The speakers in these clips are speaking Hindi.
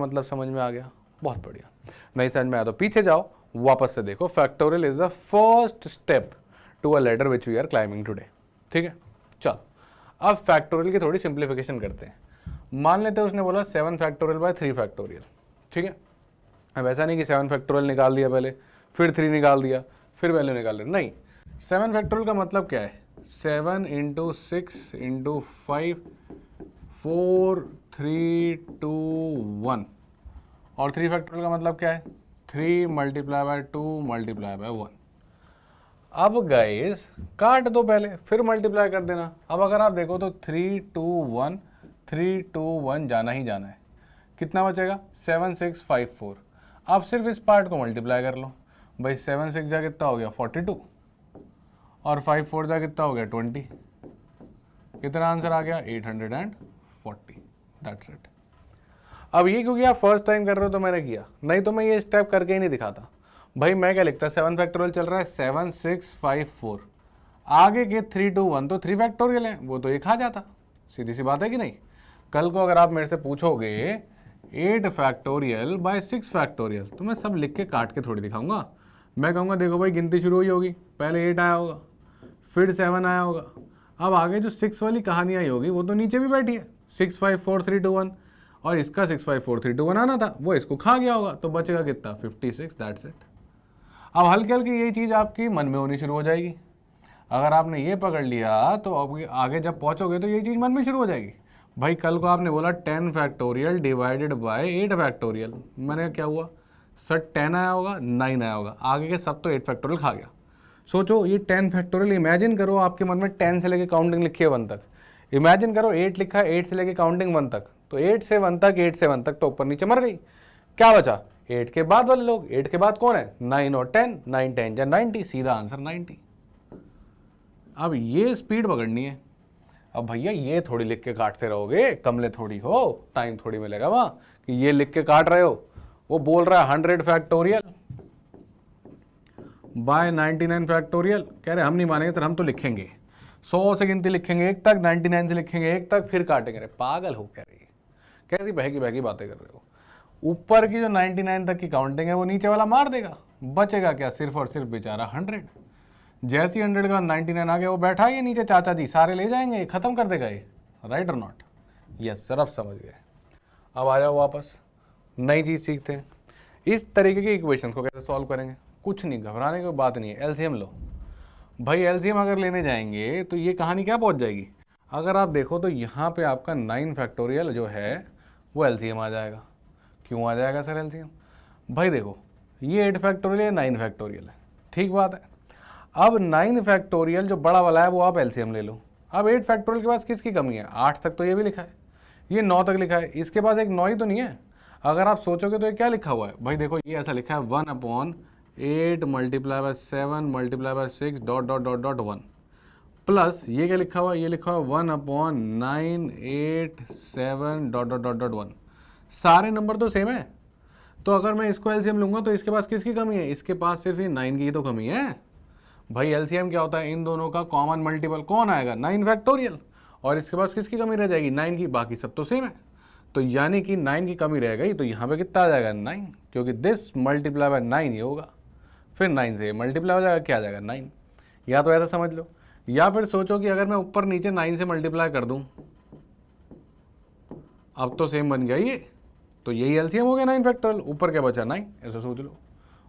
मतलब समझ में आ गया, बहुत बढ़िया। नहीं समझ में आया तो पीछे जाओ, वापस से देखो। Factorial is the first step to a ladder which we are climbing today. ठीक है, चल अब फैक्टोरियल की थोड़ी सिंप्लीफिकेशन करते हैं। मान लेते हैं उसने बोला 7 फैक्टोरियल बाय 3 फैक्टोरियल। ठीक है, अब ऐसा नहीं कि 7 फैक्टोरियल निकाल दिया पहले, फिर 3 निकाल दिया, फिर वैल्यू निकाल दिया, नहीं। 7 फैक्टोरियल का मतलब क्या है? 7 इंटू 6 इंटू 5 4 3 2 1। और 3 फैक्टोरियल का मतलब क्या है? 3 मल्टीप्लाई बाय 2 मल्टीप्लाई बाय 1। अब गाइस काट दो पहले, फिर मल्टीप्लाई कर देना। अब अगर आप देखो तो 3 2 1 3 2 1 जाना ही जाना है। कितना बचेगा? 7 6 5 4। अब सिर्फ इस पार्ट को मल्टीप्लाई कर लो भाई। 7 6 जा कितना हो गया? 42। और 5 4 जा कितना हो गया? 20। कितना आंसर आ गया? 840। That's it. अब ये क्योंकि आप फर्स्ट टाइम कर रहे हो तो मैंने किया, नहीं तो मैं ये स्टेप करके ही नहीं दिखाता भाई। मैं क्या लिखता? 7 फैक्टोरियल चल रहा है, 7 6 5 4, आगे के 3 2 1 तो 3 फैक्टोरियल है, वो तो एक आ जाता। सीधी सी बात है कि नहीं? कल को अगर आप मेरे से पूछोगे 8 फैक्टोरियल बाय 6 फैक्टोरियल, तो मैं सब लिख के काट के थोड़ी दिखाऊंगा। मैं कहूँगा देखो भाई गिनती शुरू हुई होगी, पहले 8 आया होगा, फिर 7 आया होगा, अब आगे जो 6 वाली कहानी आई होगी वो तो नीचे भी बैठी है, 6 5 4 3 2 1, और इसका 6 5 4 3 2 1 आना था, वो इसको खा गया होगा, तो बचेगा कितना? 56। That's it. अब हल्की हल्की ये चीज़ आपकी मन में होनी शुरू हो जाएगी। अगर आपने ये पकड़ लिया तो आगे जब पहुंचोगे तो ये चीज़ मन में शुरू हो जाएगी। भाई कल को आपने बोला 10 फैक्टोरियल डिवाइडेड बाय 8 फैक्टोरियल, मैंने क्या हुआ सर? 10 आया होगा, 9 आया होगा, आगे के सब तो 8 फैक्टोरियल खा गया। सोचो ये 10 फैक्टोरियल, इमेजिन करो आपके मन में 10 से लेके काउंटिंग लिखी है 1 तक। इमेजिन करो 8 लिखा है, 8 से लेके काउंटिंग 1 तक, तो 8 से 1 तक, 8 से 1 तक तो ऊपर नीचे मर गई। क्या बचा? 8 के बाद वाले लोग। 8 के बाद कौन है? 9 और 10। 9 10 या 90, सीधा आंसर 90। अब ये स्पीड पकड़नी है। अब भैया ये थोड़ी लिख के काटते रहोगे, कमले थोड़ी हो, टाइम थोड़ी मिलेगा वहां कि ये लिख के काट रहे हो। वो बोल रहा है 100 फैक्टोरियल बाय 99 फैक्टोरियल, कह रहे हम नहीं मानेंगे सर, हम तो लिखेंगे 100 से गिनती लिखेंगे 1 तक, 99 से लिखेंगे 1 तक, फिर काटेंगे। पागल हो कह रही है, कैसी बहकी बहकी बातें कर रहे हो? ऊपर की जो 99 तक की काउंटिंग है वो नीचे वाला मार देगा, बचेगा क्या? सिर्फ और सिर्फ बेचारा 100। जैसे ही 100 का 99 आ गया, वो बैठा है ये नीचे, चाचा जी सारे ले जाएंगे, खत्म कर देगा ये। राइट और नॉट? यस सर, अब समझ गए। अब आ जाओ वापस, नई चीज़ सीखते हैं। इस तरीके की इक्वेशन को कैसे सॉल्व करेंगे? कुछ नहीं, घबराने की बात नहीं है। एलसीएम लो भाई। एलसीएम अगर लेने जाएंगे तो ये कहानी क्या पहुंच जाएगी? अगर आप देखो तो यहाँ पे आपका 9 फैक्टोरियल जो है वो एलसीएम आ जाएगा। क्यों आ जाएगा सर एलसीएम? भाई देखो ये 8 फैक्टोरियल है, 9 फैक्टोरियल है, ठीक बात है। अब 9 फैक्टोरियल जो बड़ा वाला है वो आप एलसीएम ले लो। अब 8 फैक्टोरियल के पास किसकी कमी है? 8 तक तो ये भी लिखा है, ये 9 तक लिखा है, इसके पास एक 9 ही तो नहीं है। अगर आप सोचोगे तो ये क्या लिखा हुआ है? भाई देखो ये ऐसा लिखा है 1/8 multiply by 7 multiply by 6 dot dot dot dot 1, plus ये क्या लिखा हुआ है? ये लिखा हुआ 1/9 8 7 डॉट डॉट डॉट डॉट 1। सारे नंबर तो सेम है, तो अगर मैं इसको एलसीएम लूंगा तो इसके पास किसकी कमी है? इसके पास सिर्फ ये 9 की ही तो कमी है। भाई एलसीएम क्या होता है? इन दोनों का कॉमन मल्टीपल कौन आएगा? 9 फैक्टोरियल। और इसके पास किसकी कमी रह जाएगी? 9 की, बाकी सब तो सेम है। तो यानी कि 9 की कमी रह गई, तो यहाँ पे कितना आ जाएगा? 9, क्योंकि दिस मल्टीप्लाई बाय 9 ये होगा, फिर 9 से मल्टीप्लाई हो जाएगा, क्या आ जाएगा? 9। या तो ऐसा समझ लो, या फिर सोचो कि अगर मैं ऊपर नीचे 9 से मल्टीप्लाई कर दूं, अब तो सेम बन गया ये, तो यही एलसीएम हो गया 9 फैक्टोरियल। ऊपर क्या बचा? 9, ऐसा सोच लो,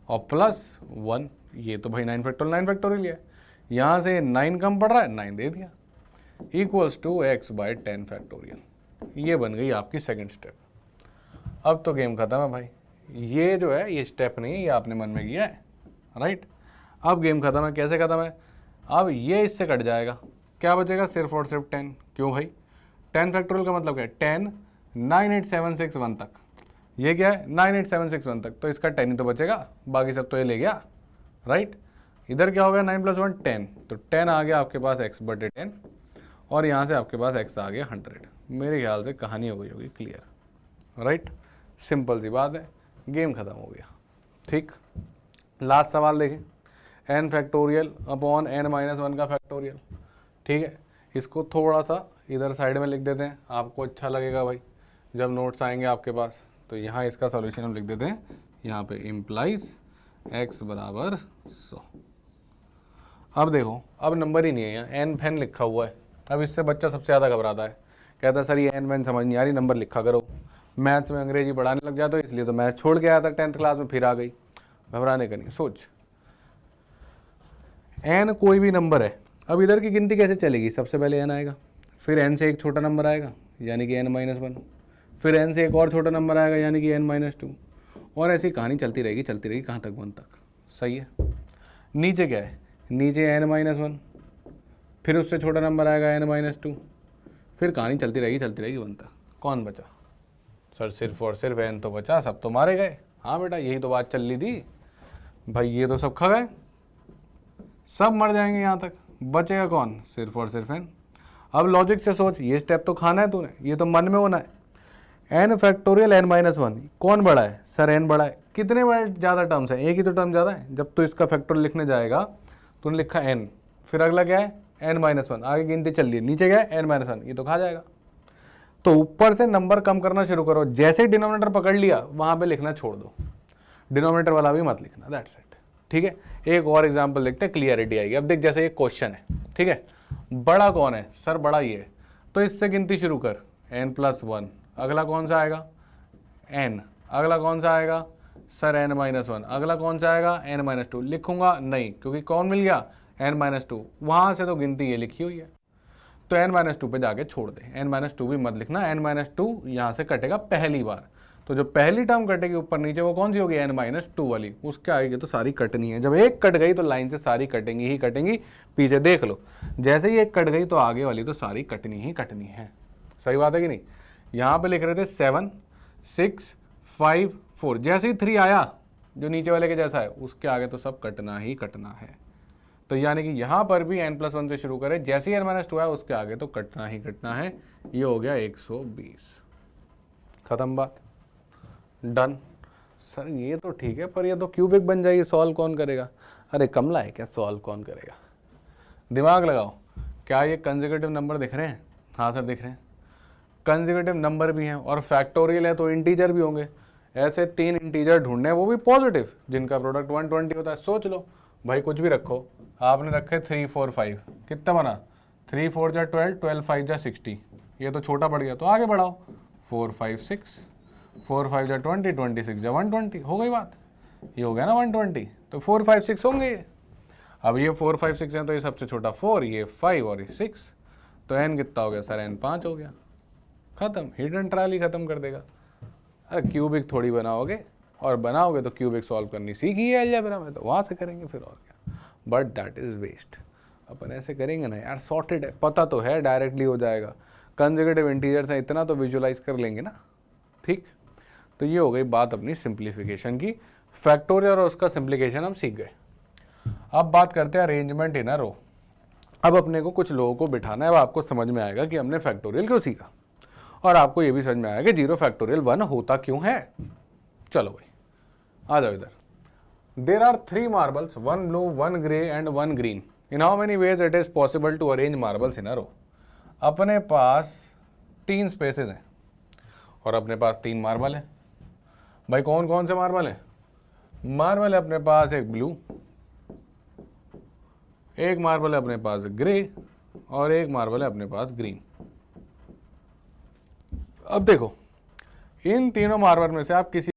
और प्लस 1, ये तो भाई 9 फैक्टोरियल 9 फैक्टोरियल है। यहाँ से 9 कम पड़ रहा है, 9 दे दिया, equals to x by 10 factorial. ये बन गई आपकी सेकंड स्टेप। अब तो गेम खत्म है भाई, ये जो है ये स्टेप नहीं है, ये आपने मन में किया है, राइट। अब गेम खत्म है। कैसे खत्म है? अब ये इससे कट जाएगा, क्या बचेगा? सिर्फ और सिर्फ 10। क्यों भाई? 10 फैक्टोरियल का मतलब क्या है? 10 9 8 7 6 1 तक, ये क्या है? 9 8 7 6 1 तक, तो इसका 10 ही तो बचेगा, बाकी सब तो ये ले गया, राइट। इधर क्या हो गया? 9 + 1 10, तो 10 आ गया आपके पास x/10, और यहाँ से आपके पास x आ गया 100। मेरे ख्याल से कहानी हो गई होगी क्लियर, राइट। सिंपल सी बात है, गेम खत्म हो गया, ठीक। लास्ट सवाल देखें, n फैक्टोरियल अपॉन n-1 का फैक्टोरियल, ठीक है। इसको थोड़ा सा इधर साइड में लिख देते हैं, आपको अच्छा लगेगा भाई जब नोट्स आएंगे आपके पास, तो यहाँ इसका सॉल्यूशन हम लिख देते हैं, यहाँ पे इम्प्लाइज x बराबर 100। अब देखो, अब नंबर ही नहीं है यहाँ, एन फैन लिखा हुआ है। अब इससे बच्चा सबसे ज़्यादा घबराता है, कहता है सर ये एन फैन समझ नहीं आ रही, नंबर लिखा करो। मैथ्स में अंग्रेजी पढ़ाने लग जाता, तो इसलिए तो मैथ्स छोड़ के आया था 10th क्लास में, फिर आ गई। घबराने का नहीं, सोच एन कोई भी नंबर है। अब इधर की गिनती कैसे चलेगी, सबसे पहले एन आएगा, फिर एन से एक छोटा नंबर आएगा यानी कि n-1, फिर एन से एक और छोटा नंबर आएगा यानी कि n-2, और ऐसी कहानी चलती रहेगी कहाँ तक, 1 तक। सही है। नीचे क्या है, नीचे n-1, फिर उससे छोटा नंबर आएगा n-2, फिर कहानी चलती रहेगी 1 तक। कौन बचा सर, सिर्फ और सिर्फ n तो बचा, सब तो मारे गए। हाँ बेटा, यही तो बात चल रही थी भाई, ये तो सब खा गए, सब मर जाएंगे, यहाँ तक बचेगा कौन, सिर्फ और सिर्फ n। अब लॉजिक से सोच, ये स्टेप तो खाना है तूने, ये तो मन में होना है। n फैक्टोरियल n-1 कौन बड़ा है सर, n बड़ा है। कितने बड़े ज़्यादा टर्म्स हैं, एक ही तो टर्म ज़्यादा है। जब तो इसका फैक्टोरियल लिखने जाएगा तूने लिखा n, फिर अगला क्या है n-1, आगे गिनती चल रही है, नीचे क्या है n-1, ये तो खा जाएगा। तो ऊपर से नंबर कम करना शुरू करो, जैसे ही डिनोमिनेटर पकड़ लिया वहाँ पे लिखना छोड़ दो, डिनोमिनेटर वाला भी मत लिखना, दैट्स इट। ठीक है, एक और एग्जांपल देखते हैं, क्लियरिटी आएगी। अब देख, जैसे एक क्वेश्चन है, ठीक है, बड़ा कौन है सर, बड़ा ये है, तो इससे गिनती शुरू कर, n+1, अगला कौन सा आएगा n, अगला कौन सा आएगा सर n-1, अगला कौन सा आएगा n-2। लिखूंगा नहीं, क्योंकि कौन मिल गया n-2, वहाँ से तो गिनती ये लिखी हुई है, तो n-2 पे जाके छोड़ दे, n-2 भी मत लिखना, n-2 यहाँ से कटेगा पहली बार, तो जो पहली टर्म कटेगी ऊपर नीचे वो कौन सी होगी n-2 वाली, उसके आगे तो सारी कटनी है। जब एक कट गई तो लाइन से सारी कटेंगी ही कटेंगी, पीछे देख लो, जैसे ही एक कट गई तो आगे वाली तो सारी कटनी ही कटनी है। सही बात है कि नहीं। यहाँ पे लिख रहे थे 7 6 5 4, जैसे ही 3 आया जो नीचे वाले के जैसा है, उसके आगे तो सब कटना ही कटना है। तो यानी कि यहाँ पर भी n+1 से शुरू करें, जैसे ही n-2 आया उसके आगे तो कटना ही कटना है। ये हो गया 120, खत्म बात, डन। सर ये तो ठीक है, पर ये तो क्यूबिक बन जाएगी, सॉल्व कौन करेगा। अरे कमला है क्या, सॉल्व कौन करेगा, दिमाग लगाओ। क्या ये कंसेक्यूटिव नंबर दिख रहे हैं, हाँ सर दिख रहे हैं, कंसेक्यूटिव नंबर भी हैं और फैक्टोरियल है तो इंटीजर भी होंगे। ऐसे 3 इंटीजर ढूंढने हैं, वो भी पॉजिटिव, जिनका प्रोडक्ट 120 होता है। सोच लो भाई, कुछ भी रखो, आपने रखे 3 4 5, कितना बना 3 4 जा 12, 12 5 जा 60, ये तो छोटा पड़ गया, तो आगे बढ़ाओ 4 5 6, 4 5 जा 20, 26 जा 120, हो गई बात, ये हो गया ना 120, तो 4 5 6 होंगे ये। अब ये 4 5 6 हैं तो ये सबसे छोटा 4, ये 5 और ये 6, तो n कितना हो गया सर, n 5 हो गया, खत्म, हिडन ट्रायल ही खत्म कर देगा। अरे क्यूबिक थोड़ी बनाओगे, और बनाओगे तो क्यूबिक सॉल्व करनी सीखी है अलजेब्रा में, तो वहाँ से करेंगे फिर, और क्या। बट दैट इज़ वेस्ट, अपन ऐसे करेंगे ना यार, सॉर्टेड है, पता तो है डायरेक्टली हो जाएगा, कंसेक्यूटिव इंटीजर्स हैं, इतना तो विजुलाइज कर लेंगे ना। ठीक, तो ये हो गई बात अपनी सिंप्लीफिकेशन की, फैक्टोरियल और उसका सिंप्लीकेशन हम सीख गए। अब बात करते हैं अरेंजमेंट इन अ रो। अब अपने को कुछ लोगों को बिठाना है, अब आपको समझ में आएगा कि हमने फैक्टोरियल क्यों सीखा, और आपको ये भी समझ में आएगा कि 0 फैक्टोरियल 1 होता क्यों है। चलो भाई आ जाओ इधर। There are 3 marbles, 1 blue 1 grey and 1 green, in how many ways it is possible to arrange marbles in a row. अपने पास 3 स्पेसेस हैं और अपने पास 3 मार्बल है। भाई कौन कौन से मार्बल है, मार्बल है अपने पास एक ब्लू, एक मार्बल है अपने पास ग्रे, और एक मार्बल है अपने पास ग्रीन। अब देखो इन तीनों मार्बल में से आप किसी